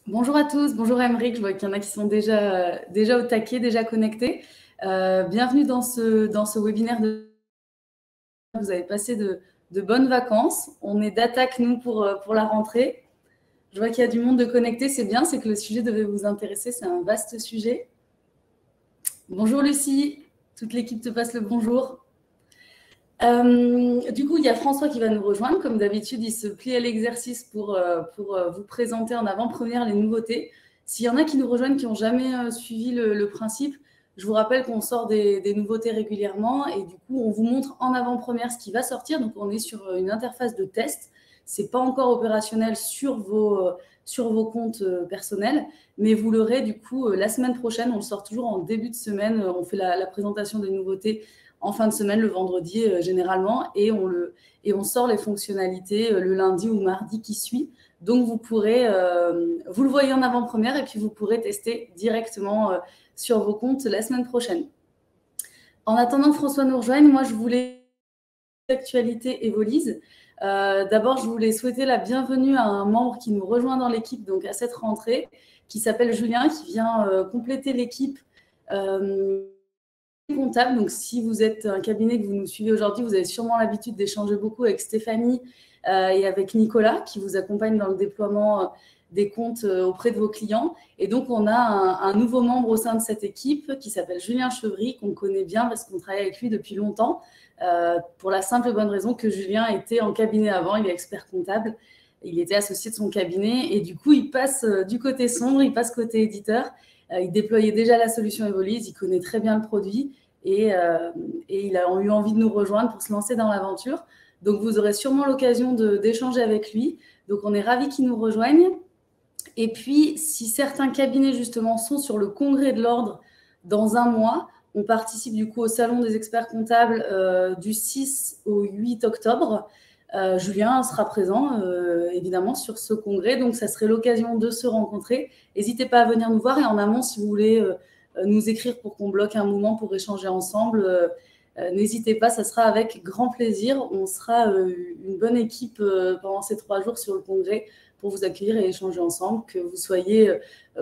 Bonjour à tous, bonjour Aymeric, je vois qu'il y en a qui sont déjà au taquet, déjà connectés. Bienvenue dans ce webinaire. Vous avez passé de bonnes vacances. On est d'attaque, nous, pour la rentrée. Je vois qu'il y a du monde de connecté, c'est bien, c'est que le sujet devait vous intéresser, c'est un vaste sujet. Bonjour Lucie, toute l'équipe te passe le bonjour. Du coup, il y a François qui va nous rejoindre. Comme d'habitude, il se plie à l'exercice pour vous présenter en avant-première les nouveautés. S'il y en a qui nous rejoignent, qui n'ont jamais suivi le principe, je vous rappelle qu'on sort des nouveautés régulièrement et du coup, on vous montre en avant-première ce qui va sortir. Donc, on est sur une interface de test. Ce n'est pas encore opérationnel sur vos comptes personnels, mais vous l'aurez du coup la semaine prochaine. On le sort toujours en début de semaine. On fait la présentation des nouveautés en fin de semaine, le vendredi généralement, et on sort les fonctionnalités le lundi ou mardi qui suit. Donc, vous le voyez en avant-première et puis vous pourrez tester directement sur vos comptes la semaine prochaine. En attendant que François nous rejoigne, moi, je voulais l'actualité Evolise. D'abord, je voulais souhaiter la bienvenue à un membre qui nous rejoint dans l'équipe, donc à cette rentrée, qui s'appelle Julien, qui vient compléter l'équipe comptable. Donc, si vous êtes un cabinet que vous nous suivez aujourd'hui, vous avez sûrement l'habitude d'échanger beaucoup avec Stéphanie et avec Nicolas, qui vous accompagnent dans le déploiement des comptes auprès de vos clients. Et donc, on a un nouveau membre au sein de cette équipe qui s'appelle Julien Chevry, qu'on connaît bien parce qu'on travaille avec lui depuis longtemps, pour la simple et bonne raison que Julien était en cabinet avant, il est expert comptable, il était associé de son cabinet et du coup, il passe du côté sombre, il passe côté éditeur. Il déployait déjà la solution Evolise, il connaît très bien le produit et il a eu envie de nous rejoindre pour se lancer dans l'aventure. Donc, vous aurez sûrement l'occasion d'échanger avec lui. Donc, on est ravis qu'il nous rejoigne. Et puis, si certains cabinets, justement, sont sur le congrès de l'ordre dans un mois, on participe du coup au Salon des experts comptables du 6 au 8 octobre. Julien sera présent, évidemment, sur ce congrès. Donc, ça serait l'occasion de se rencontrer. N'hésitez pas à venir nous voir. Et en amont, si vous voulez nous écrire pour qu'on bloque un moment pour échanger ensemble, n'hésitez pas, ça sera avec grand plaisir. On sera une bonne équipe pendant ces 3 jours sur le congrès pour vous accueillir et échanger ensemble, que vous soyez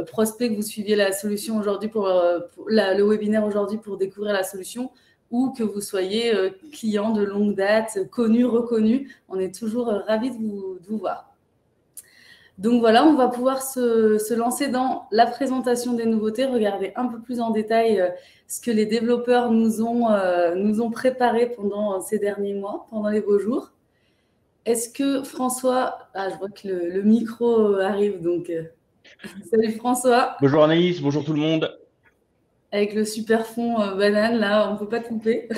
prospect, que vous suiviez la solution aujourd'hui le webinaire aujourd'hui pour découvrir la solution, ou que vous soyez client de longue date, connu, reconnu. On est toujours ravis de vous voir. Donc voilà, on va pouvoir se lancer dans la présentation des nouveautés, regarder un peu plus en détail ce que les développeurs nous ont préparé pendant ces derniers mois, pendant les beaux jours. Est-ce que François... Ah, je vois que le micro arrive, donc salut François. Bonjour Anaïs, bonjour tout le monde. Avec le super fond banane, là, on ne peut pas couper.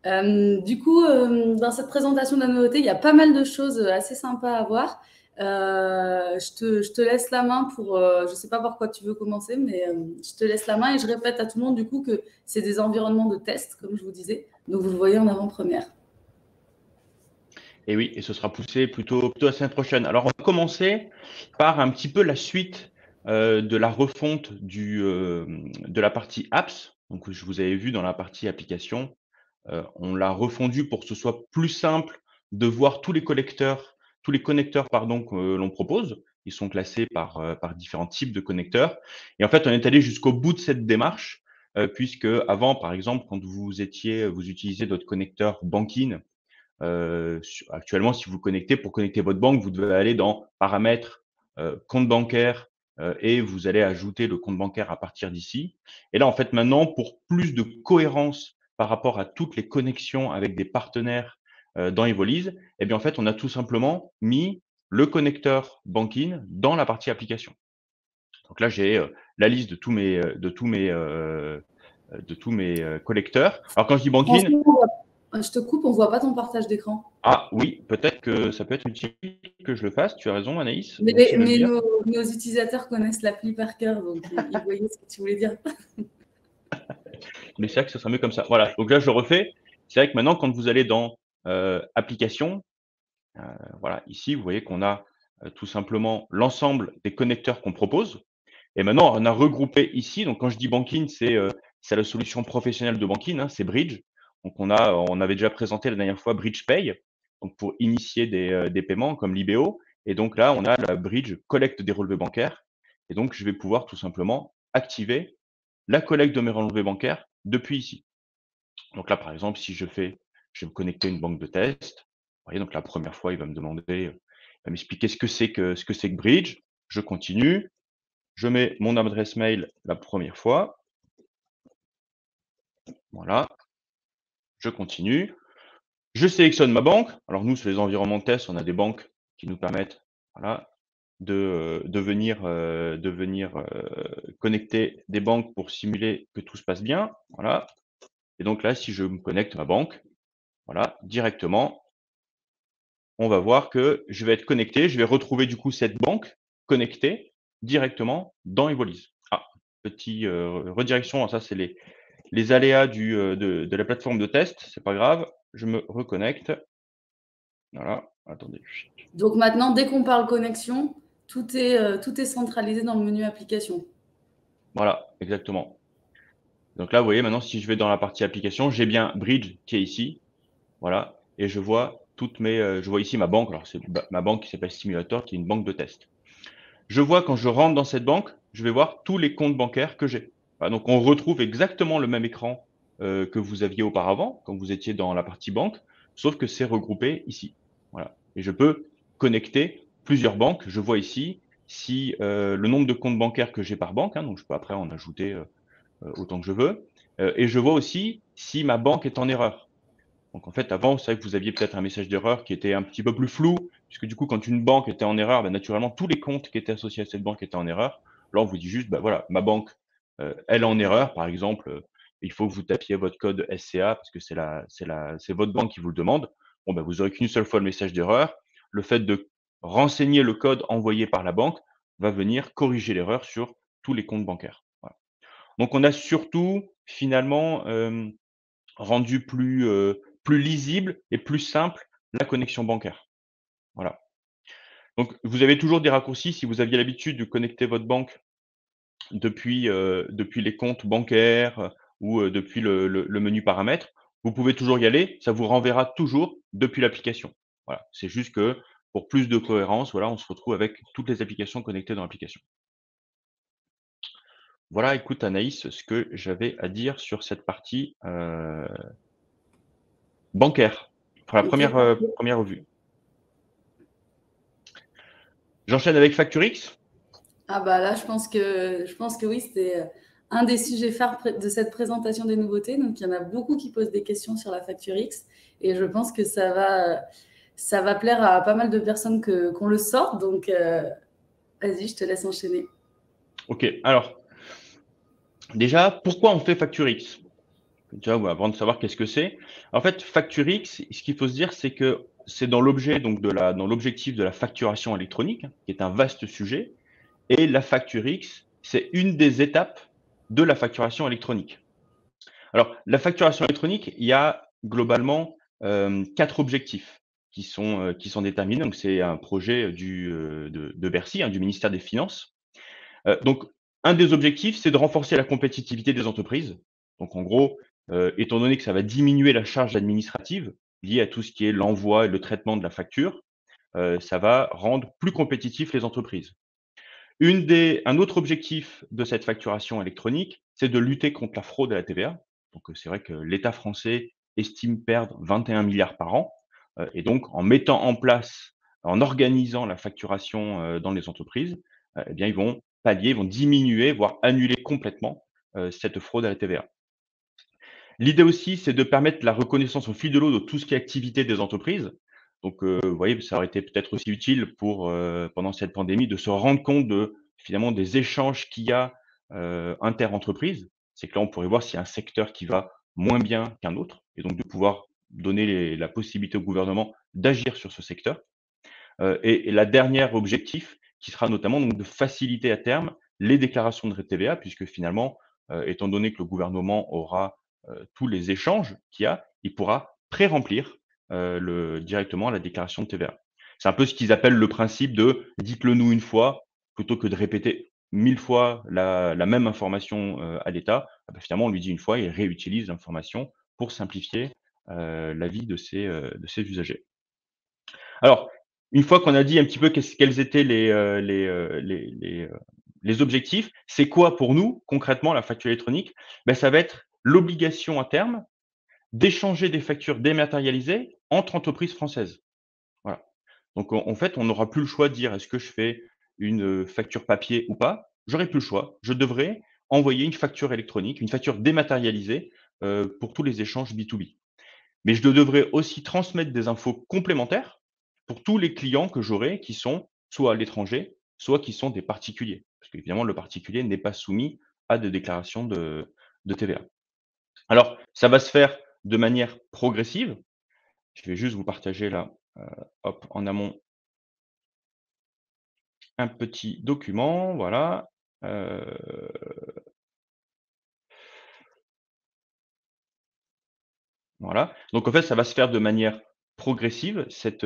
Du coup, dans cette présentation de la nouveauté, il y a pas mal de choses assez sympas à voir. Je te laisse la main pour... je ne sais pas par quoi tu veux commencer, mais je te laisse la main et je répète à tout le monde du coup que c'est des environnements de test, comme je vous disais. Donc, vous le voyez en avant-première. Et oui, et ce sera poussé plutôt la semaine prochaine. Alors, on va commencer par un petit peu la suite de la refonte de la partie apps. Donc, je vous avais vu dans la partie application. On l'a refondu pour que ce soit plus simple de voir tous les connecteurs pardon, que l'on propose. Ils sont classés par différents types de connecteurs. Et en fait, on est allé jusqu'au bout de cette démarche, puisque avant, par exemple, quand vous utilisez votre connecteur Bankin, actuellement, si vous connectez, pour connecter votre banque, vous devez aller dans paramètres, compte bancaire, et vous allez ajouter le compte bancaire à partir d'ici. Et là, en fait, maintenant, pour plus de cohérence par rapport à toutes les connexions avec des partenaires dans Evolise, eh bien, en fait, on a tout simplement mis le connecteur Bankin dans la partie application. Donc là, j'ai la liste de tous mes collecteurs. Alors, quand je dis Bankin, Je te coupe, on ne voit pas ton partage d'écran. ah oui, peut-être que ça peut être utile que je le fasse. Tu as raison, Anaïs. Mais, Merci de me le mais dire. nos utilisateurs connaissent l'appli par cœur, donc ils voyaient ce que tu voulais dire. Mais c'est vrai que ce sera mieux comme ça. Voilà. Donc là, je le refais. C'est vrai que maintenant, quand vous allez dans application, voilà, ici, vous voyez qu'on a tout simplement l'ensemble des connecteurs qu'on propose. Et maintenant, on a regroupé ici. Donc, quand je dis Banking, c'est la solution professionnelle de Banking, hein, c'est Bridge. Donc, on avait déjà présenté la dernière fois Bridge Pay, donc pour initier des paiements comme l'IBO. Et donc là, on a la bridge collecte des relevés bancaires. Et donc, je vais pouvoir tout simplement activer la collecte de mes relevés bancaires depuis ici. Donc là, par exemple, si je vais me connecter à une banque de test. Vous voyez, donc la première fois, il va me demander, il va m'expliquer ce que c'est que Bridge. Je continue, je mets mon adresse mail la première fois. Voilà, je continue. Je sélectionne ma banque. Alors nous, sur les environnements de test, on a des banques qui nous permettent, voilà, de venir connecter des banques pour simuler que tout se passe bien. Voilà. Et donc là, si je me connecte à ma banque, voilà, directement, on va voir que je vais être connecté. Je vais retrouver du coup cette banque connectée directement dans Evolise. Ah, petit redirection. Alors ça, c'est les aléas de la plateforme de test. C'est pas grave. Je me reconnecte. Voilà. Attendez. Donc maintenant, dès qu'on parle connexion, tout est centralisé dans le menu application. Voilà, exactement. Donc là, vous voyez, maintenant, si je vais dans la partie application, j'ai bien Bridge qui est ici. Voilà. Et je vois je vois ici ma banque. Alors, c'est ma banque qui s'appelle Simulator, qui est une banque de test. Je vois quand je rentre dans cette banque, je vais voir tous les comptes bancaires que j'ai. Voilà, donc on retrouve exactement le même écran que vous aviez auparavant, quand vous étiez dans la partie banque, sauf que c'est regroupé ici. Voilà. Et je peux connecter plusieurs banques. Je vois ici si le nombre de comptes bancaires que j'ai par banque, hein, donc je peux après en ajouter autant que je veux. Et je vois aussi si ma banque est en erreur. Donc en fait, avant, c'est vrai que vous aviez peut-être un message d'erreur qui était un petit peu plus flou, puisque du coup, quand une banque était en erreur, bah, naturellement, tous les comptes qui étaient associés à cette banque étaient en erreur. Là, on vous dit juste, bah, voilà, ma banque, elle est en erreur. Par exemple, il faut que vous tapiez votre code SCA parce que c'est votre banque qui vous le demande. Bon, bah, vous aurez qu'une seule fois le message d'erreur. Le fait de renseigner le code envoyé par la banque va venir corriger l'erreur sur tous les comptes bancaires. Voilà. Donc, on a surtout, finalement, rendu plus lisible et plus simple la connexion bancaire. Voilà. Donc vous avez toujours des raccourcis si vous aviez l'habitude de connecter votre banque depuis les comptes bancaires, ou depuis le menu paramètres, vous pouvez toujours y aller, ça vous renverra toujours depuis l'application. Voilà, c'est juste que pour plus de cohérence, voilà, on se retrouve avec toutes les applications connectées dans l'application. Voilà, écoute Anaïs, ce que j'avais à dire sur cette partie, bancaire, pour la Ok, première, parfait. première revue. J'enchaîne avec FactureX. Ah bah là, je pense que oui, c'était un des sujets phares de cette présentation des nouveautés. Donc, il y en a beaucoup qui posent des questions sur la facture X. Et je pense que ça va plaire à pas mal de personnes qu'on le sorte. Donc, vas-y, je te laisse enchaîner. OK, alors déjà, pourquoi on fait FactureX? Déjà, ouais, avant de savoir qu'est-ce que c'est. En fait, FactureX, ce qu'il faut se dire, c'est que c'est dans l'objet, donc dans l'objectif de la facturation électronique, hein, qui est un vaste sujet. Et la FactureX, c'est une des étapes de la facturation électronique. Alors, la facturation électronique, il y a globalement 4 objectifs qui sont déterminés. Donc, c'est un projet de Bercy, hein, du ministère des Finances. Donc, un des objectifs, c'est de renforcer la compétitivité des entreprises. Donc, en gros, étant donné que ça va diminuer la charge administrative liée à tout ce qui est l'envoi et le traitement de la facture, ça va rendre plus compétitifs les entreprises. Un autre objectif de cette facturation électronique, c'est de lutter contre la fraude à la TVA. Donc, c'est vrai que l'État français estime perdre 21 milliards par an. Et donc, en mettant en place, en organisant la facturation dans les entreprises, eh bien, ils vont pallier, ils vont diminuer, voire annuler complètement cette fraude à la TVA. L'idée aussi, c'est de permettre la reconnaissance au fil de l'eau de tout ce qui est activité des entreprises. Donc, vous voyez, ça aurait été peut-être aussi utile pendant cette pandémie, de se rendre compte finalement des échanges qu'il y a inter-entreprises. C'est que là, on pourrait voir s'il y a un secteur qui va moins bien qu'un autre, et donc de pouvoir donner la possibilité au gouvernement d'agir sur ce secteur. Et la dernière objectif, qui sera notamment donc de faciliter à terme les déclarations de TVA, puisque finalement, étant donné que le gouvernement aura tous les échanges qu'il y a, il pourra pré-remplir directement la déclaration de TVA. C'est un peu ce qu'ils appellent le principe de dites-le nous une fois, plutôt que de répéter 1000 fois la même information à l'État. Ah bah, finalement, on lui dit une fois et il réutilise l'information pour simplifier la vie de ses usagers. Alors, une fois qu'on a dit un petit peu quels étaient les objectifs, c'est quoi pour nous, concrètement, la facture électronique? Ben, ça va être l'obligation à terme d'échanger des factures dématérialisées entre entreprises françaises. Voilà. Donc en fait, on n'aura plus le choix de dire: «Est-ce que je fais une, facture papier ou pas?» J'aurai plus le choix. Je devrais envoyer une facture électronique, une facture dématérialisée, pour tous les échanges B2B. Mais je devrais aussi transmettre des infos complémentaires pour tous les clients que j'aurai qui sont soit à l'étranger, soit qui sont des particuliers. Parce qu'évidemment, le particulier n'est pas soumis à des déclarations de TVA. Alors, ça va se faire de manière progressive. Je vais juste vous partager là, hop, en amont un petit document, voilà. Heu, voilà. Donc en fait, ça va se faire de manière progressive, cet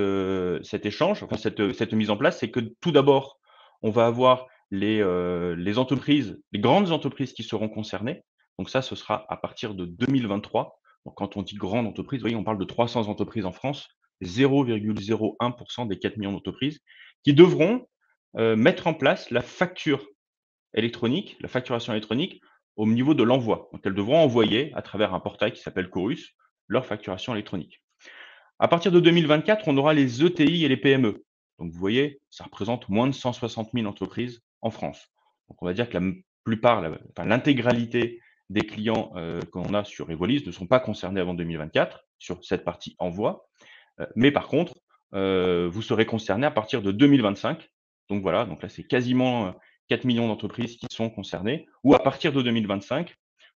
échange, enfin cette mise en place. C'est que tout d'abord, on va avoir les entreprises, les grandes entreprises qui seront concernées. Donc ça, ce sera à partir de 2023. Donc quand on dit grande entreprise, vous voyez, on parle de 300 entreprises en France, 0,01 des 4 millions d'entreprises qui devront, mettre en place la facture électronique, la facturation électronique au niveau de l'envoi. Donc elles devront envoyer à travers un portail qui s'appelle Chorus leur facturation électronique. À partir de 2024, on aura les ETI et les PME. Donc vous voyez, ça représente moins de 160 000 entreprises en France. Donc on va dire que la plupart, enfin l'intégralité des clients qu'on a sur Evolis ne sont pas concernés avant 2024 sur cette partie envoi. Mais par contre, vous serez concerné à partir de 2025. Donc voilà, donc là, c'est quasiment, 4 millions d'entreprises qui sont concernées ou à partir de 2025,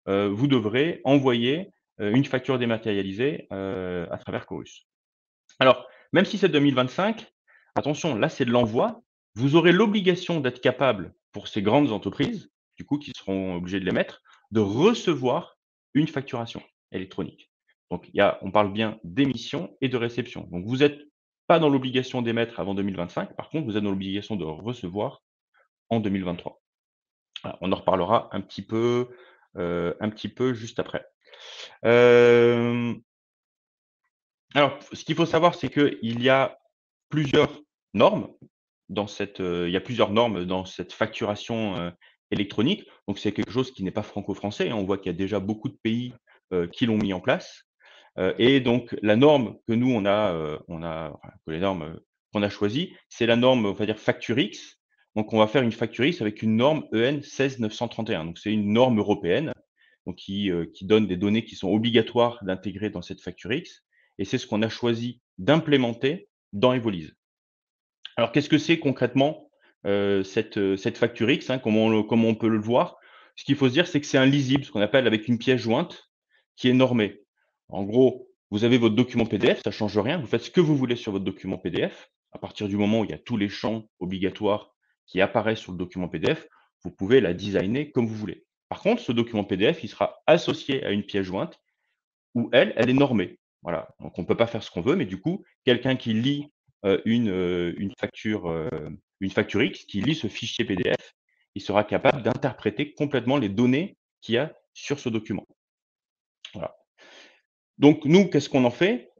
vous devrez envoyer, une facture dématérialisée, à travers Chorus. Alors, même si c'est 2025, attention, là, c'est de l'envoi. Vous aurez l'obligation d'être capable, pour ces grandes entreprises, du coup, qui seront obligées de les mettre, de recevoir une facturation électronique. Donc, on parle bien d'émission et de réception. Donc, vous êtes pas dans l'obligation d'émettre avant 2025. Par contre, vous êtes dans l'obligation de recevoir en 2023. Voilà, on en reparlera un petit peu juste après. Hem Alors, ce qu'il faut savoir, c'est qu'il y a plusieurs normes il y a plusieurs normes dans cette facturation, électronique. Donc c'est quelque chose qui n'est pas franco-français, hein. On voit qu'il y a déjà beaucoup de pays, qui l'ont mis en place. Et donc la norme que nous enfin que les normes, qu'on a choisies, c'est la norme, on va dire FactureX. Donc on va faire une FactureX avec une norme EN 16931. Donc c'est une norme européenne, donc qui donne des données qui sont obligatoires d'intégrer dans cette FactureX et c'est ce qu'on a choisi d'implémenter dans Evolise. Alors qu'est-ce que c'est concrètement, cette FactureX, hein? Comment on peut le voir? Ce qu'il faut se dire, c'est que c'est un lisible, ce qu'on appelle avec une pièce jointe qui est normée. En gros, vous avez votre document PDF, ça change rien, vous faites ce que vous voulez sur votre document PDF. À partir du moment où il y a tous les champs obligatoires qui apparaissent sur le document PDF, vous pouvez la designer comme vous voulez. Par contre, ce document PDF, il sera associé à une pièce jointe où elle est normée. Voilà, donc on ne peut pas faire ce qu'on veut, mais du coup, quelqu'un qui lit, une facture X, qui lit ce fichier PDF, il sera capable d'interpréter complètement les données qu'il y a sur ce document. Voilà. Donc nous, qu'est-ce qu'on en fait?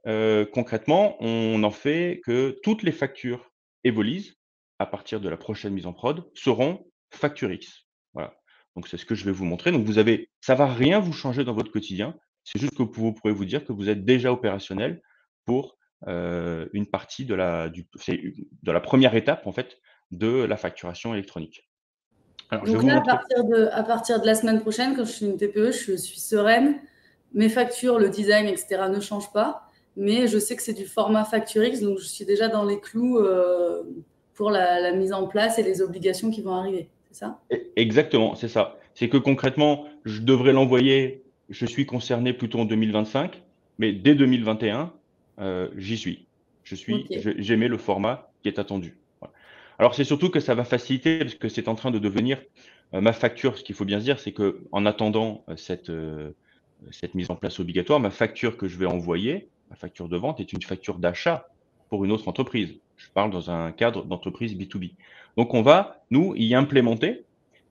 Concrètement, on en fait que toutes les factures Evolise, à partir de la prochaine mise en prod, seront facture X. Voilà. Donc c'est ce que je vais vous montrer. Donc ça va rien vous changer dans votre quotidien. C'est juste que vous pourrez vous dire que vous êtes déjà opérationnel pour, une partie de la première étape, en fait, de la facturation électronique. Alors je vais Donc vous là, montrer. à partir de la semaine prochaine, quand je suis une TPE, je suis sereine. Mes factures, le design, etc. ne changent pas. Mais je sais que c'est du format FactureX, donc je suis déjà dans les clous pour la mise en place et les obligations qui vont arriver. C'est ça? Exactement, c'est ça. C'est que concrètement, je devrais l'envoyer, je suis concerné plutôt en 2025, mais dès 2021, j'y suis. Ok. J'émets le format qui est attendu. Voilà. Alors c'est surtout que ça va faciliter parce que c'est en train de devenir, ma facture. Ce qu'il faut bien se dire, c'est qu'en attendant, cette mise en place obligatoire, ma facture que je vais envoyer, ma facture de vente est une facture d'achat pour une autre entreprise. Je parle dans un cadre d'entreprise B2B. Donc on va, nous, y implémenter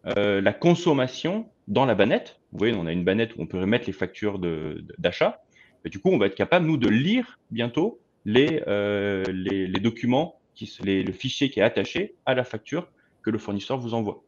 la consommation dans la bannette. Vous voyez, on a une bannette où on peut mettre les factures d'achat. Et du coup, on va être capable, nous, de lire bientôt les documents le fichier qui est attaché à la facture que le fournisseur vous envoie.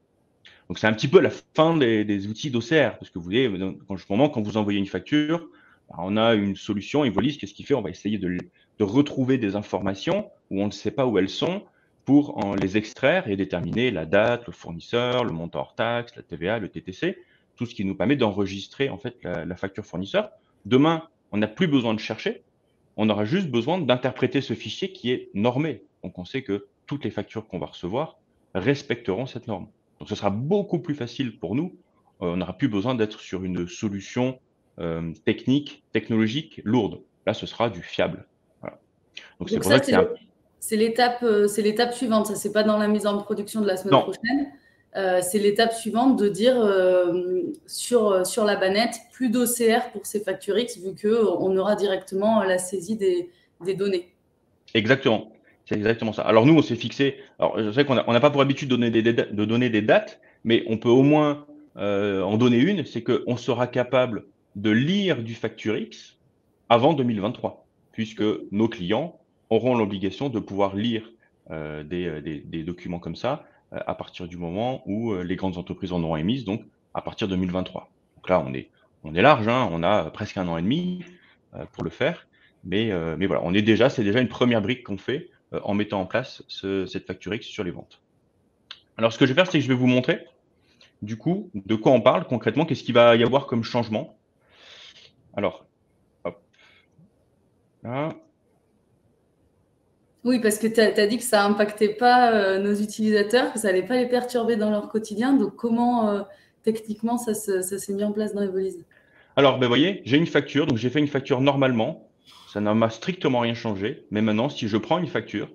Donc, c'est un petit peu la fin des outils d'OCR, parce que vous voyez, quand vous envoyez une facture, on a une solution, Evolis, qu'est-ce qu'il fait? On va essayer de retrouver des informations où on ne sait pas où elles sont pour les extraire et déterminer la date, le fournisseur, le montant hors taxe, la TVA, le TTC, tout ce qui nous permet d'enregistrer en fait la facture fournisseur. Demain, on n'a plus besoin de chercher, on aura juste besoin d'interpréter ce fichier qui est normé. Donc, on sait que toutes les factures qu'on va recevoir respecteront cette norme. Donc, ce sera beaucoup plus facile pour nous. On n'aura plus besoin d'être sur une solution technique, technologique lourde. Là, ce sera du fiable. Voilà. Donc, c'est Donc pour ça, ça que c'est l'étape suivante. Ça, c'est pas dans la mise en production de la semaine non, prochaine. C'est l'étape suivante de dire sur la bannette, plus d'OCR pour ces factures X, vu qu'on aura directement la saisie des données. exactement. C'est exactement ça. Alors nous, on s'est fixé. Alors je sais qu'on n'a pas pour habitude de donner des dates, mais on peut au moins en donner une. C'est qu'on sera capable de lire du facture X avant 2023, puisque nos clients auront l'obligation de pouvoir lire des documents comme ça à partir du moment où les grandes entreprises en auront émise, donc à partir de 2023. Donc là, on est large, hein, on a presque 1 an et demi pour le faire, mais voilà, c'est déjà une première brique qu'on fait en mettant en place cette facture X sur les ventes. Alors, ce que je vais faire, c'est que je vais vous montrer, du coup, de quoi on parle concrètement, qu'est-ce qu'il va y avoir comme changement. Alors, hop, là. Oui, parce que tu as dit que ça n'impactait pas nos utilisateurs, que ça n'allait pas les perturber dans leur quotidien. Donc, comment techniquement ça s'est mis en place dans Evolise? Alors, ben, vous voyez, j'ai une facture, donc j'ai fait une facture normalement. Ça ne m'a strictement rien changé. Mais maintenant, si je prends une facture,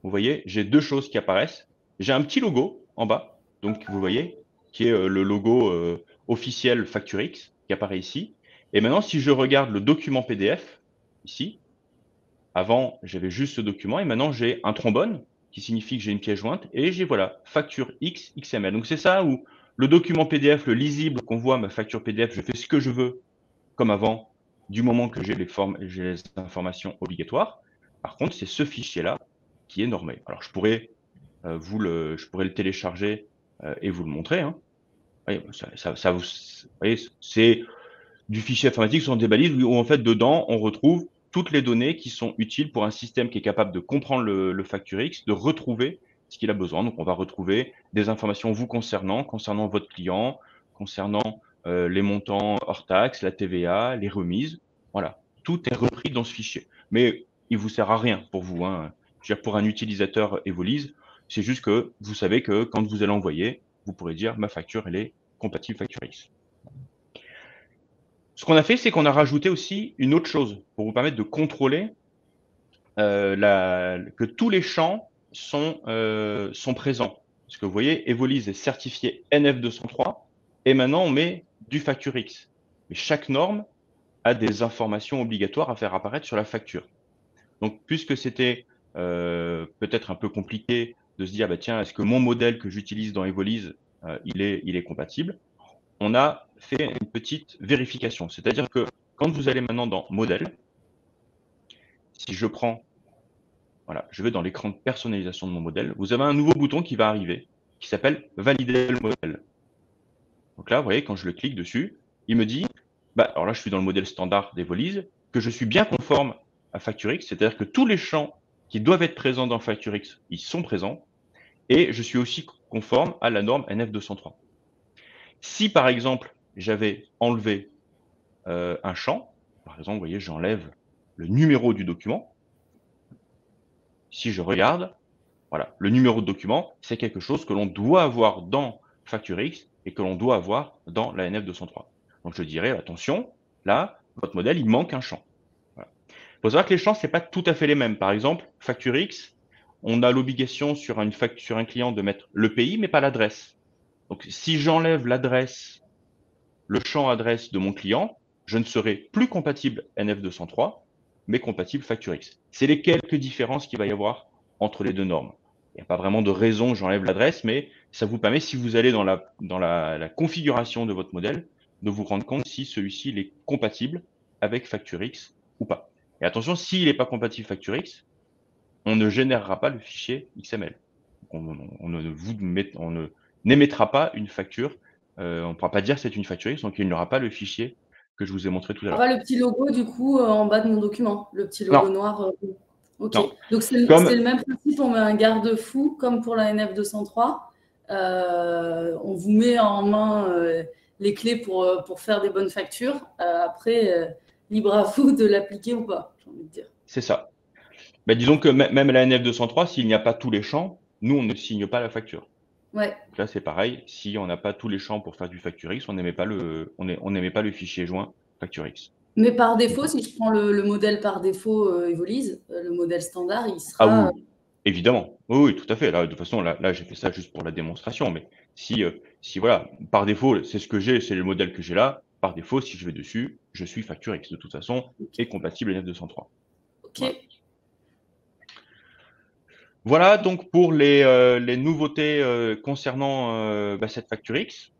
vous voyez, j'ai deux choses qui apparaissent. J'ai un petit logo en bas, donc vous voyez, qui est le logo officiel FactureX, qui apparaît ici. Et maintenant, si je regarde le document PDF, ici, avant, j'avais juste ce document, et maintenant, j'ai un trombone, qui signifie que j'ai une pièce jointe, et j'ai, voilà, facture X, XML. Donc, c'est ça où le document PDF, le lisible qu'on voit, ma facture PDF, je fais ce que je veux, comme avant, du moment que j'ai les informations obligatoires. Par contre, c'est ce fichier-là qui est normé. Alors, je pourrais le télécharger et vous le montrer, hein. Oui, vous voyez, c'est du fichier informatique sur des balises où en fait dedans on retrouve toutes les données qui sont utiles pour un système qui est capable de comprendre le facture X, de retrouver ce qu'il a besoin. Donc on va retrouver des informations vous concernant votre client, concernant les montants hors taxes, la TVA, les remises. Voilà, tout est repris dans ce fichier. Mais il vous sert à rien pour vous, hein. Je veux dire, pour un utilisateur Evolise, c'est juste que vous savez que quand vous allez envoyer, vous pourrez dire ma facture elle est compatible facture X. Ce qu'on a fait, c'est qu'on a rajouté aussi une autre chose pour vous permettre de contrôler que tous les champs sont présents. Parce que vous voyez, Evolise est certifié NF203 et maintenant on met du facture X. Mais chaque norme a des informations obligatoires à faire apparaître sur la facture. Donc, puisque c'était peut-être un peu compliqué de se dire, bah, tiens, est-ce que mon modèle que j'utilise dans Evolise, il est compatible? On a fait une petite vérification. C'est-à-dire que quand vous allez maintenant dans modèle, si je prends, voilà, je vais dans l'écran de personnalisation de mon modèle, vous avez un nouveau bouton qui va arriver, qui s'appelle valider le modèle. Donc là, vous voyez, quand je le clique dessus, il me dit, bah, alors là, je suis dans le modèle standard d'Evolise, que je suis bien conforme à FactureX, c'est-à-dire que tous les champs qui doivent être présents dans FactureX, ils sont présents, et je suis aussi conforme à la norme NF203. Si par exemple, j'avais enlevé un champ, par exemple, vous voyez, j'enlève le numéro du document. Si je regarde, voilà, le numéro de document, c'est quelque chose que l'on doit avoir dans FactureX et que l'on doit avoir dans la NF203. Donc je dirais, attention, là, votre modèle, il manque un champ. Voilà. Il faut savoir que les champs, c'est pas tout à fait les mêmes. Par exemple, FactureX, on a l'obligation sur un client de mettre le pays, mais pas l'adresse. Donc si j'enlève l'adresse, le champ adresse de mon client, je ne serai plus compatible NF203, mais compatible FactureX. C'est les quelques différences qu'il va y avoir entre les deux normes. Il n'y a pas vraiment de raison que j'enlève l'adresse, mais ça vous permet, si vous allez dans la configuration de votre modèle, de vous rendre compte si celui-ci est compatible avec FactureX ou pas. Et attention, s'il n'est pas compatible FactureX, on ne générera pas le fichier XML. On ne vous on ne n'émettra pas une facture, on ne pourra pas dire que c'est une facture X, donc il n'y aura pas le fichier que je vous ai montré tout à l'heure. Aura le petit logo du coup en bas de mon document, le petit Non, logo noir. Ok. non. Donc c'est Comme le même principe, on met un garde-fou comme pour la NF203. On vous met en main les clés pour faire des bonnes factures. Après, libre à vous de l'appliquer ou pas, j'ai envie de dire. c'est ça. Bah, disons que même la NF203, s'il n'y a pas tous les champs, nous, on ne signe pas la facture. Ouais. Donc là, c'est pareil. Si on n'a pas tous les champs pour faire du facture X, on n'émet pas le fichier joint facture X. Mais par défaut, si je prends le modèle par défaut Evolise, le modèle standard, il Ah sera. oui, évidemment. Oui, oui, tout à fait. Là, de toute façon, là, j'ai fait ça juste pour la démonstration. Mais si voilà, par défaut, c'est ce que j'ai, c'est le modèle que j'ai là. Par défaut, si je vais dessus, je suis facture X de toute façon et compatible NF203. Ok. Voilà. Voilà donc pour les nouveautés concernant cette facture X.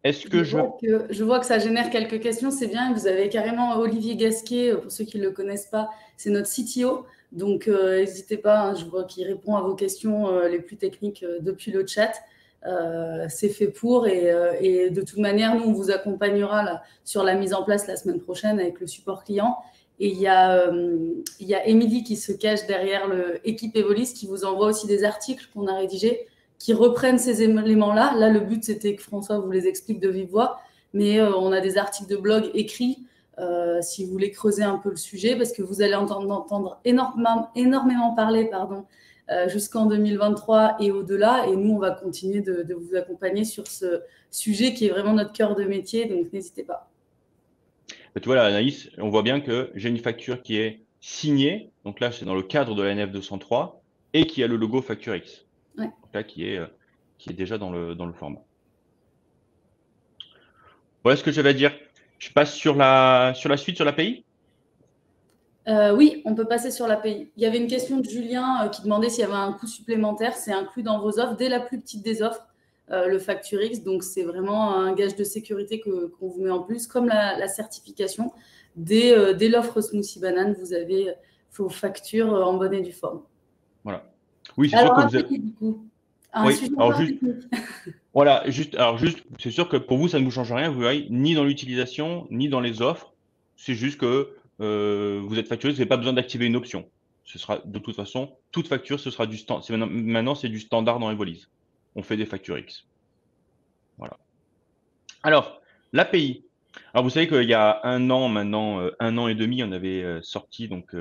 Est-ce que je... Je vois que ça génère quelques questions, c'est bien. Vous avez carrément Olivier Gasquet, pour ceux qui ne le connaissent pas, c'est notre CTO. Donc, n'hésitez pas, hein, je vois qu'il répond à vos questions les plus techniques depuis le chat. C'est fait pour et de toute manière, nous, on vous accompagnera là, sur la mise en place la semaine prochaine avec le support client. Et il y a Émilie qui se cache derrière l'équipe Evolis qui vous envoie aussi des articles qu'on a rédigés qui reprennent ces éléments-là. Là, le but, c'était que François vous les explique de vive voix, mais on a des articles de blog écrits si vous voulez creuser un peu le sujet, parce que vous allez entendre énormément parler jusqu'en 2023 et au-delà, et nous, on va continuer de vous accompagner sur ce sujet qui est vraiment notre cœur de métier, donc n'hésitez pas. Tu vois là, Anaïs, on voit bien que j'ai une facture qui est signée, donc là c'est dans le cadre de la NF203, et qui a le logo facture X. Ouais. Donc là qui est déjà dans le format. Voilà ce que j'avais à dire. Je passe sur la suite, sur l'API. Oui, on peut passer sur l'API. Il y avait une question de Julien qui demandait s'il y avait un coût supplémentaire. C'est inclus dans vos offres, dès la plus petite des offres, le Facture X. Donc, c'est vraiment un gage de sécurité qu'on vous met en plus, comme la certification. Dès l'offre Smoothie Banane, vous avez vos factures en bonne et due forme. Voilà. Oui, c'est sûr Alors, que vous avez... API, du coup, un Oui, sujet alors encore juste, technique. voilà, juste, c'est sûr que pour vous, ça ne vous change rien, vous voyez, ni dans l'utilisation, ni dans les offres. C'est juste que vous êtes facturé, vous n'avez pas besoin d'activer une option. Ce sera, de toute façon, toute facture, ce sera du standard. Maintenant, c'est du standard dans Evolise. On fait des factures X. Voilà. Alors, l'API. Alors, vous savez qu'il y a un an maintenant, 1 an et demi, on avait sorti donc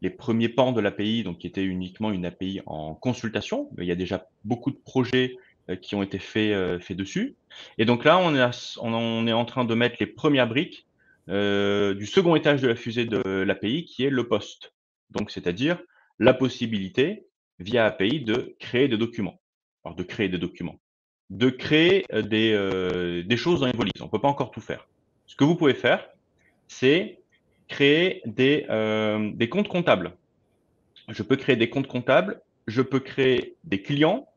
les premiers pans de l'API, donc qui était uniquement une API en consultation. Mais il y a déjà beaucoup de projets qui ont été faits dessus. Et donc là, on est en train de mettre les premières briques du second étage de la fusée de l'API, qui est le POST. Donc, c'est-à-dire la possibilité, via API, de créer des documents. Alors, de créer des documents, de créer des choses dans Evolise. On ne peut pas encore tout faire. Ce que vous pouvez faire, c'est créer des comptes comptables. Je peux créer des comptes comptables, je peux créer des clients,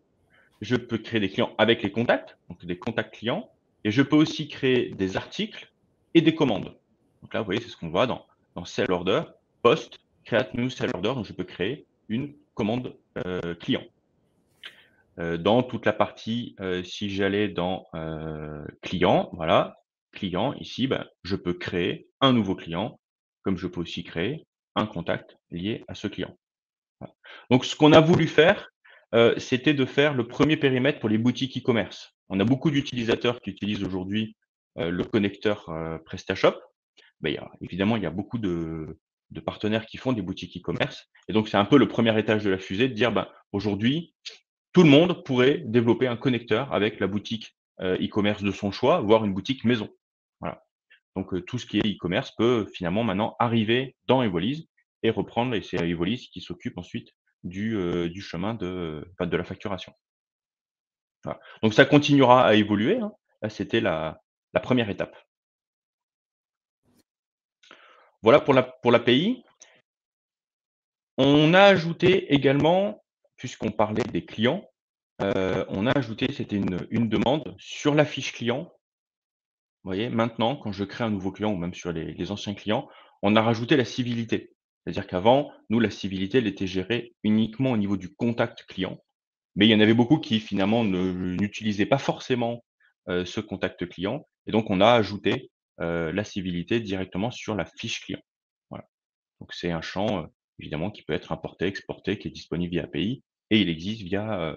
je peux créer des clients avec les contacts, donc des contacts clients, et je peux aussi créer des articles et des commandes. Donc là, vous voyez, c'est ce qu'on voit dans Sell Order, Post, Create New Sell Order, donc je peux créer une commande client. Dans toute la partie, si j'allais dans client, voilà, client, ici, je peux créer un nouveau client, comme je peux aussi créer un contact lié à ce client. Voilà. Donc ce qu'on a voulu faire, c'était de faire le premier périmètre pour les boutiques e-commerce. On a beaucoup d'utilisateurs qui utilisent aujourd'hui le connecteur PrestaShop. Évidemment, il y a beaucoup de partenaires qui font des boutiques e-commerce. Et donc, c'est un peu le premier étage de la fusée de dire, aujourd'hui, tout le monde pourrait développer un connecteur avec la boutique e-commerce de son choix, voire une boutique maison. Voilà. Donc, tout ce qui est e-commerce peut finalement maintenant arriver dans Evolise et reprendre, et c'est Evolise qui s'occupe ensuite du chemin de la facturation. Voilà. Donc, ça continuera à évoluer, hein. Là, c'était la première étape. Voilà pour l'API. On a ajouté également, puisqu'on parlait des clients, on a ajouté, c'était une demande sur la fiche client. Vous voyez, maintenant, quand je crée un nouveau client ou même sur les anciens clients, on a rajouté la civilité. C'est-à-dire qu'avant, nous, la civilité, elle était gérée uniquement au niveau du contact client. Mais il y en avait beaucoup qui finalement n'utilisaient pas forcément, ce contact client et donc on a ajouté, la civilité directement sur la fiche client. Voilà. Donc c'est un champ, évidemment qui peut être importé, exporté, qui est disponible via API et il existe via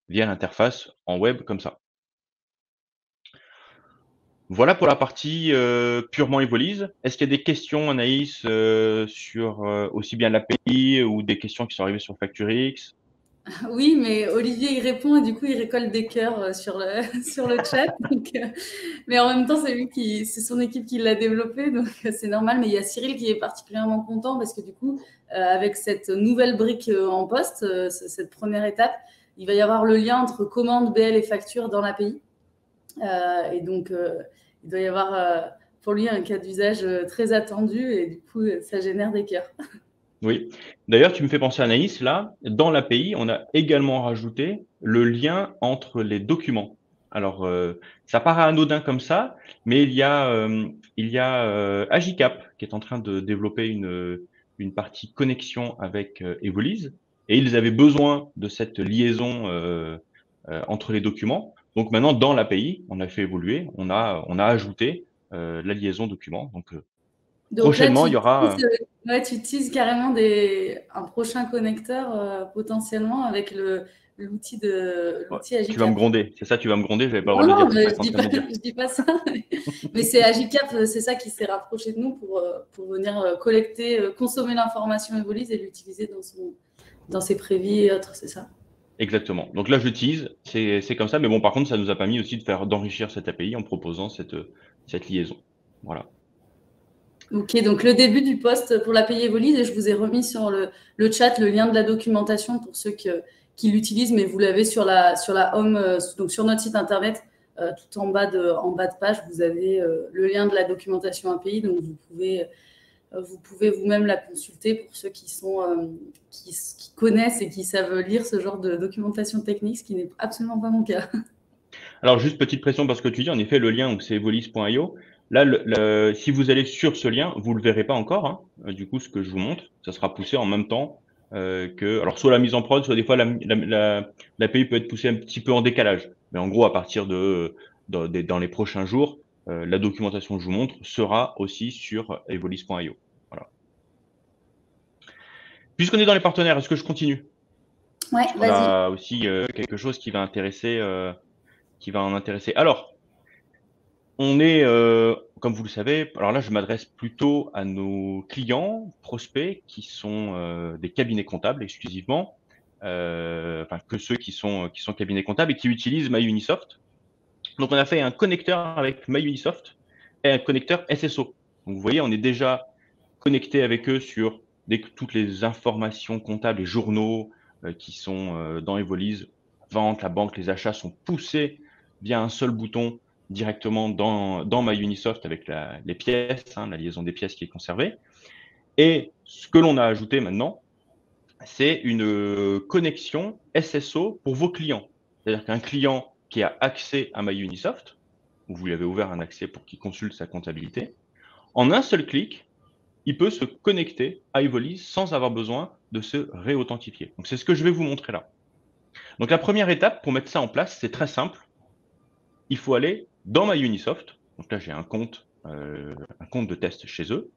l'interface en web comme ça. Voilà pour la partie, purement Evolise. Est-ce qu'il y a des questions Anaïs, sur, aussi bien l'API ou des questions qui sont arrivées sur FactoryX? Oui, mais Olivier il répond et du coup il récolte des cœurs sur le, sur le chat. Donc, mais en même temps, c'est son équipe qui l'a développé, donc c'est normal. Mais il y a Cyril qui est particulièrement content parce que du coup, avec cette nouvelle brique en poste, cette première étape, il va y avoir le lien entre commande, BL et facture dans l'API. Et donc, il doit y avoir pour lui un cas d'usage très attendu et du coup, ça génère des cœurs. Oui. D'ailleurs, tu me fais penser à Anaïs, là, dans l'API, on a également rajouté le lien entre les documents. Alors, ça paraît anodin comme ça, mais il y a Agicap qui est en train de développer une partie connexion avec Evolise et ils avaient besoin de cette liaison entre les documents. Donc maintenant, dans l'API, on a fait évoluer, on a ajouté la liaison documents. Donc, Donc là, prochainement, il y aura. ouais, tu utilises carrément un prochain connecteur potentiellement avec Ouais, l'outil tu vas me Agicap. gronder, c'est ça, tu vas me gronder, j'avais pas le droit Non, de le non, dire, c'est mais ça que tu es en train de me dire. je dis pas ça. Mais c'est Agicap, c'est ça qui s'est rapproché de nous pour venir collecter, consommer l'information Evolise et l'utiliser dans ses prévis et autres, c'est ça. Exactement. Donc là, je tease, c'est comme ça, mais bon, par contre, ça nous a permis aussi d'enrichir cette API en proposant cette liaison. Voilà. Ok, donc le début du post pour l'API Evolise, et je vous ai remis sur le chat le lien de la documentation pour ceux qui l'utilisent, mais vous l'avez sur la home, donc sur notre site internet, tout en bas de page, vous avez le lien de la documentation API, donc vous pouvez vous-même la consulter pour ceux qui connaissent et qui savent lire ce genre de documentation technique, ce qui n'est absolument pas mon cas. Alors, juste petite pression parce que tu dis, en effet, le lien, donc c'est evolis.io. Là, si vous allez sur ce lien, vous le verrez pas encore, hein. Du coup, ce que je vous montre, ça sera poussé en même temps alors soit la mise en prod, soit des fois l'API peut être poussée un petit peu en décalage. Mais en gros, à partir dans les prochains jours, la documentation que je vous montre sera aussi sur evolis.io. Voilà. Puisqu'on est dans les partenaires, est-ce que je continue? Ouais, Puisqu'on vas-y. a aussi quelque chose qui va en intéresser. Alors, on est, comme vous le savez, alors là, je m'adresse plutôt à nos clients, prospects, qui sont des cabinets comptables exclusivement, enfin que ceux qui sont cabinets comptables et qui utilisent MyUnisoft. Donc, on a fait un connecteur avec MyUnisoft et un connecteur SSO. Donc, vous voyez, on est déjà connecté avec eux sur toutes les informations comptables et journaux qui sont dans Evolise. Vente, la banque, les achats sont poussés via un seul bouton directement dans MyUnisoft avec les pièces, hein, la liaison des pièces qui est conservée. Et ce que l'on a ajouté maintenant, c'est une connexion SSO pour vos clients. C'est-à-dire qu'un client qui a accès à MyUnisoft, vous lui avez ouvert un accès pour qu'il consulte sa comptabilité, en un seul clic, il peut se connecter à Evolise sans avoir besoin de se réauthentifier. Donc, c'est ce que je vais vous montrer là. Donc, la première étape pour mettre ça en place, c'est très simple. Il faut aller dans MyUnisoft. Donc là, j'ai un compte de test chez eux.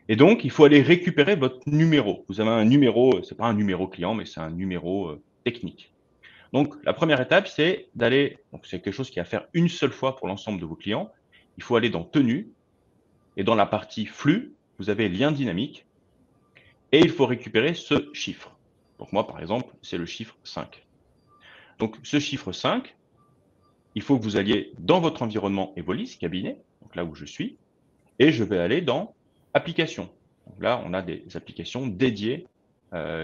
Et donc, il faut aller récupérer votre numéro. Vous avez un numéro, c'est pas un numéro client, mais c'est un numéro technique. Donc, la première étape, c'est d'aller, donc c'est quelque chose qui est à faire une seule fois pour l'ensemble de vos clients. Il faut aller dans Tenue et dans la partie Flux, vous avez Lien dynamique et il faut récupérer ce chiffre. Donc moi, par exemple, c'est le chiffre 5. Donc ce chiffre 5, il faut que vous alliez dans votre environnement Evolis, cabinet, donc là où je suis, et je vais aller dans Applications. Donc là, on a des applications dédiées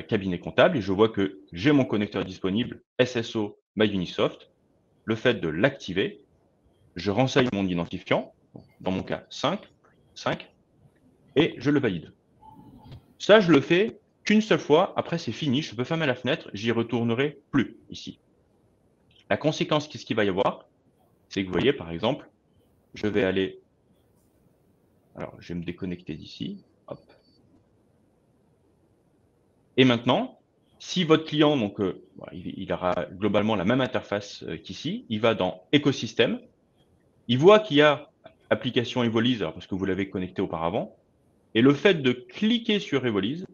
cabinet comptable, et je vois que j'ai mon connecteur disponible, SSO MyUnisoft. Le fait de l'activer, je renseigne mon identifiant, dans mon cas 5, et je le valide. Ça, je le fais qu'une seule fois, après c'est fini, je peux fermer la fenêtre, j'y retournerai plus ici. La conséquence, qu'est-ce qu'il va y avoir? C'est que vous voyez, par exemple, je vais aller, alors je vais me déconnecter d'ici, hop. Et maintenant, si votre client, donc, il aura globalement la même interface qu'ici, il va dans écosystème, il voit qu'il y a application Evolise, alors parce que vous l'avez connecté auparavant, et le fait de cliquer sur Evolise,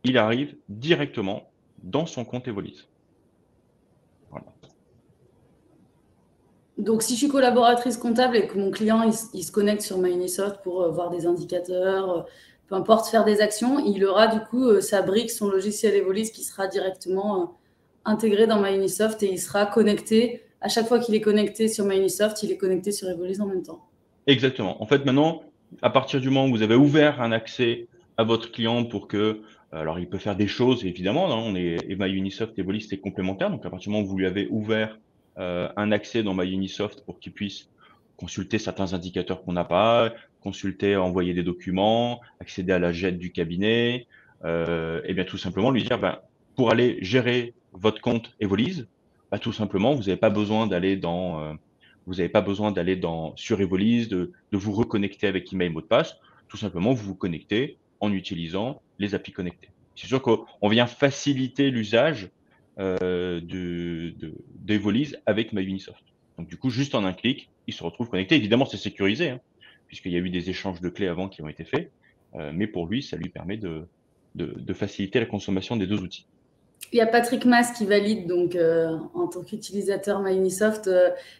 il arrive directement dans son compte Evolise. Voilà. Donc, si je suis collaboratrice comptable et que mon client il se connecte sur MyUnisoft pour voir des indicateurs, peu importe, faire des actions, il aura du coup sa brique, son logiciel Evolise qui sera directement intégré dans MyUnisoft et il sera connecté. À chaque fois qu'il est connecté sur MyUnisoft, il est connecté sur Evolise en même temps. Exactement. En fait, maintenant, à partir du moment où vous avez ouvert un accès à votre client pour que, alors il peut faire des choses, évidemment, hein, et MyUnisoft et Evolise, c'est complémentaire. Donc, à partir du moment où vous lui avez ouvert un accès dans MyUnisoft pour qu'il puisse consulter certains indicateurs qu'on n'a pas, consulter, envoyer des documents, accéder à la JET du cabinet, et bien tout simplement lui dire, ben, pour aller gérer votre compte Evolise, bah, tout simplement, vous n'avez pas besoin d'aller sur Evolise, de vous reconnecter avec email mot de passe. Tout simplement, vous vous connectez en utilisant les applis connectées. C'est sûr qu'on vient faciliter l'usage d'Evolise avec MyUnisoft. Donc, du coup, juste en un clic, il se retrouve connecté. Évidemment, c'est sécurisé, hein, puisqu'il y a eu des échanges de clés avant qui ont été faits. Mais pour lui, ça lui permet de faciliter la consommation des deux outils. Il y a Patrick Mas qui valide, donc en tant qu'utilisateur MyUnisoft,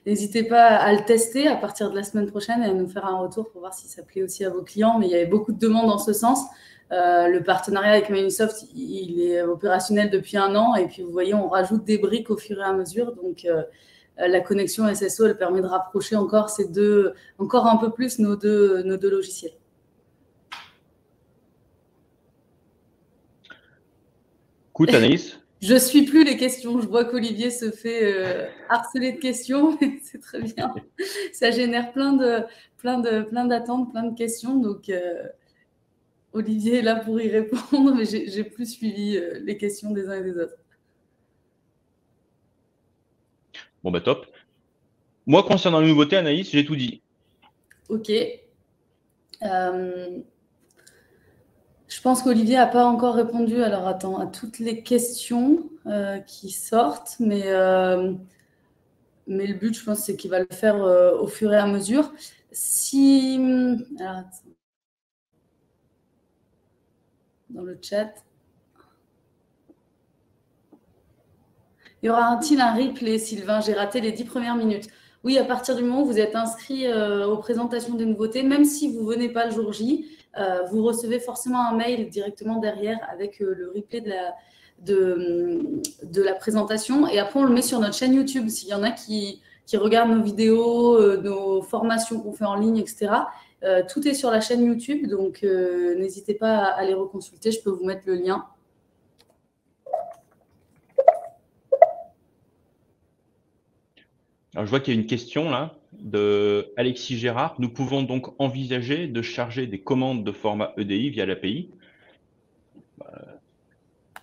n'hésitez pas à le tester à partir de la semaine prochaine et à nous faire un retour pour voir si ça plaît aussi à vos clients. Mais il y avait beaucoup de demandes en ce sens. Le partenariat avec MyUnisoft, il est opérationnel depuis 1 an et puis vous voyez, on rajoute des briques au fur et à mesure. Donc la connexion SSO, elle permet de rapprocher encore un peu plus nos deux logiciels. Écoute, Anaïs. Je suis plus les questions. Je vois qu'Olivier se fait harceler de questions. C'est très bien. Ça génère plein d'attentes, plein de questions. Donc, Olivier est là pour y répondre, mais j'ai plus suivi les questions des uns et des autres. Bon, bah top. Moi, concernant la nouveauté, Anaïs, j'ai tout dit. OK. Je pense qu'Olivier n'a pas encore répondu, alors attends, à toutes les questions qui sortent, mais le but, je pense, c'est qu'il va le faire au fur et à mesure. Alors, dans le chat, y aura-t-il un replay, Sylvain? J'ai raté les 10 premières minutes. Oui, à partir du moment où vous êtes inscrit aux présentations des nouveautés, même si vous ne venez pas le jour J, vous recevez forcément un mail directement derrière avec le replay de la présentation. Et après, on le met sur notre chaîne YouTube. S'il y en a qui regardent nos vidéos, nos formations qu'on fait en ligne, etc., tout est sur la chaîne YouTube. Donc, n'hésitez pas à les reconsulter. Je peux vous mettre le lien. Alors, je vois qu'il y a une question là de Alexis Gérard. Nous pouvons donc envisager de charger des commandes de format EDI via l'API?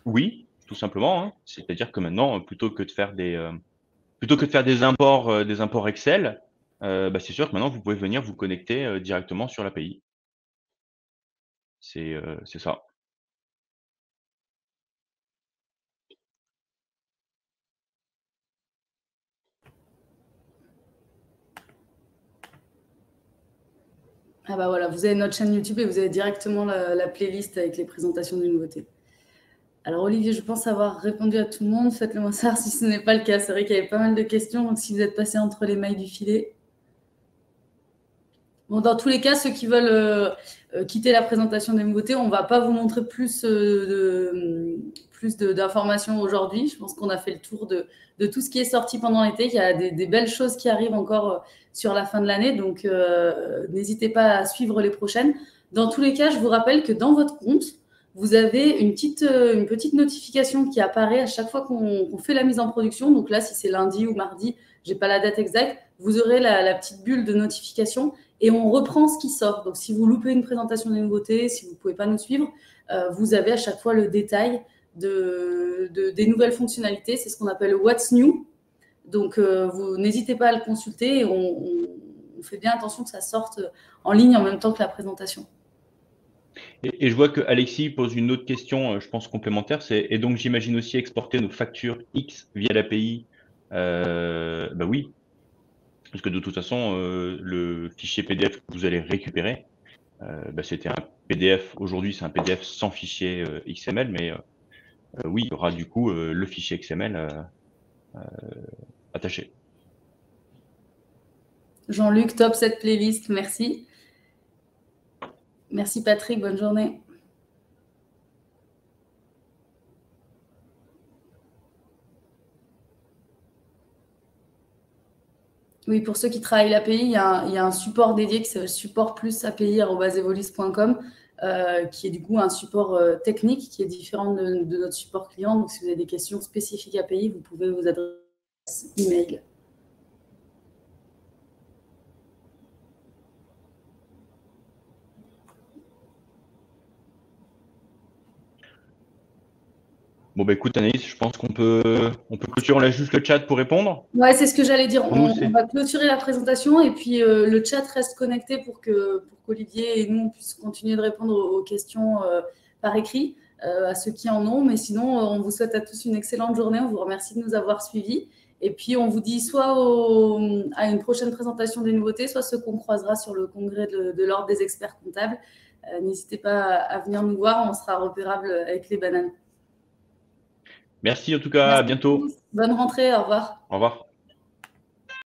Oui, tout simplement, hein. C'est-à-dire que maintenant, plutôt que de faire des imports Excel, bah, c'est sûr que maintenant, vous pouvez venir vous connecter directement sur l'API. C'est ça. Ah bah voilà, vous avez notre chaîne YouTube et vous avez directement la playlist avec les présentations des nouveautés. Alors Olivier, je pense avoir répondu à tout le monde. Faites-le moi savoir si ce n'est pas le cas. C'est vrai qu'il y avait pas mal de questions, donc si vous êtes passé entre les mailles du filet. Bon, dans tous les cas, ceux qui veulent quitter la présentation des nouveautés, on ne va pas vous montrer plus d'informations aujourd'hui. Je pense qu'on a fait le tour de tout ce qui est sorti pendant l'été. Il y a des belles choses qui arrivent encore sur la fin de l'année, donc n'hésitez pas à suivre les prochaines. Dans tous les cas, je vous rappelle que dans votre compte, vous avez une petite notification qui apparaît à chaque fois qu'on fait la mise en production. Donc là, si c'est lundi ou mardi, je n'ai pas la date exacte, vous aurez la petite bulle de notification et on reprend ce qui sort. Donc, si vous loupez une présentation des nouveautés, si vous ne pouvez pas nous suivre, vous avez à chaque fois le détail des nouvelles fonctionnalités. C'est ce qu'on appelle What's New. Donc, vous n'hésitez pas à le consulter et on fait bien attention que ça sorte en ligne en même temps que la présentation. Et je vois que Alexis pose une autre question, je pense complémentaire, et donc j'imagine aussi exporter nos factures X via l'API. Bah oui, parce que de toute façon, le fichier PDF que vous allez récupérer, bah, c'était un PDF. Aujourd'hui, c'est un PDF sans fichier XML, mais oui, il y aura du coup le fichier XML attaché. Jean-Luc, top cette playlist, merci. Merci Patrick, bonne journée. Oui, pour ceux qui travaillent l'API, il y a un support dédié qui s'appelle support plus API@evolis.com, qui est du coup un support technique qui est différent de notre support client. Donc, si vous avez des questions spécifiques API, vous pouvez vous adresser email. Bon, bah écoute, Anaïs, je pense qu'on peut clôturer. On laisse juste le chat pour répondre. Ouais, c'est ce que j'allais dire. Pour nous, On va clôturer la présentation et puis le chat reste connecté pour qu'Olivier et nous on puisse continuer de répondre aux questions par écrit à ceux qui en ont. Mais sinon, on vous souhaite à tous une excellente journée. On vous remercie de nous avoir suivis. Et puis, on vous dit soit à une prochaine présentation des nouveautés, soit ce qu'on croisera sur le congrès de l'Ordre des experts comptables. N'hésitez pas à venir nous voir. On sera repérable avec les bananes. Merci en tout cas, Merci à bientôt. à tous. Bonne rentrée. Au revoir. Au revoir.